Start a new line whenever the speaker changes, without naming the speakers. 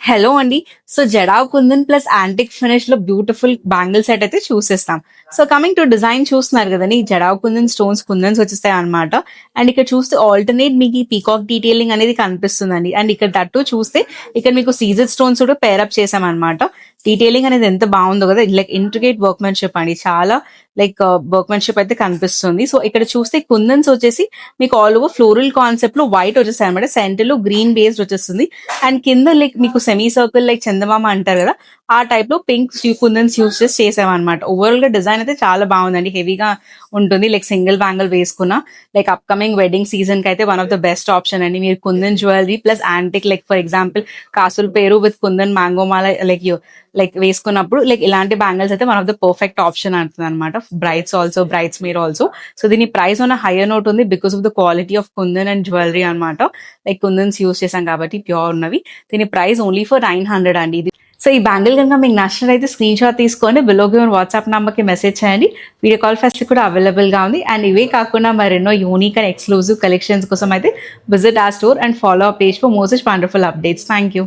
Hello అండి. So, 'jadau kundan' plus antique ఫినిష్‌లో beautiful bangle set అయితే చూసేస్తాం. సో, కమింగ్ టు డిజైన్ చూస్తున్నారు గదండీ! 'జడావ్ కుందన్' స్టోన్స్ కుందన్స్ వచ్చేస్తాయన్నమాట. అండ్ ఇక్కడ చూస్తే ఆల్టర్‌నేట్ మీకు ఈ పీకాక్ డీటెయిలింగ్ అనేది కనిపిస్తుందండి. అండ్ ఇక్కడ దట్టు చూస్తే ఇక్కడ మీకు సీజెడ్ స్టోన్స్ కూడా పెయిర్ అప్ చేశామన్నమాట. డీటెయిలింగ్ అనేది ఎంత బావుందో గదా! లైక్ ఇంట్రికేట్ వర్క్‌మెన్‌షిప్ అండి. చాలా వర్క్‌మెన్‌షిప్ అయితే కనిపిస్తుంది. సో, ఇక్కడ చూస్తే కుందన్స్ వచ్చేసి మీకు ఆల్ ఓవర్ ఫ్లోరల్ కాన్సెప్ట్‌లో వైట్ వచ్చేసాయన్నమాట. సెంటర్‌లో గ్రీన్ బేస్డ్ వచ్చేస్తుంది. అండ్ కింద మీకు సెమీ సర్కిల్ చందమామ అంటారు కదా, ఆ టైప్ లో పింక్ కుందన్స్ యూస్ చేసి చేసామన్నమాట. ఓవరాల్ గా డిజైన్ అయితే చాలా బాగుందండి. హెవీగా ఉంటుంది. సింగిల్ బ్యాంగిల్ వేసుకున్న అప్కమింగ్ వెడ్డింగ్ సీజన్ కి అయితే one of the best option అండి. మీరు kundan jewellery plus antique for example కాసుల పేరు విత్ కుందన్ మ్యాంగో మాల వేసుకున్నప్పుడు ఇలాంటి బ్యాంగిల్స్ అయితే one of the perfect option అంటుంది అనమాట. బ్రైడ్స్ మీరు ఆల్సో. సో దీని ప్రైస్ ఉన్న హైయర్ నోట్ ఉంది because of the quality of kundan and jewellery అనమాట. కుందన్స్ యూస్ చేసాం కాబట్టి ప్యూర్ ఉన్నవి. దీని ప్రైస్ ఓన్లీ ఫర్ 900 అండి. సో ఈ బ్యాంగిల్ కనుక మీకు నచ్చినట్లయితే స్క్రీన్ షాట్ తీసుకోండి. బిలో గివెన్ వాట్సాప్ నంబర్కి మెసేజ్ చేయండి. వీడియో కాల్ ఫెసిలిటీ కూడా అవైలబుల్గా ఉంది. అండ్ ఇవే కాకుండా మరెన్నో యూనిక్ అండ్ ఎక్స్క్లూజివ్ కలెక్షన్స్ కోసం అయితే విజిట్ ఆ store and follow a page for most wonderful updates. Thank you.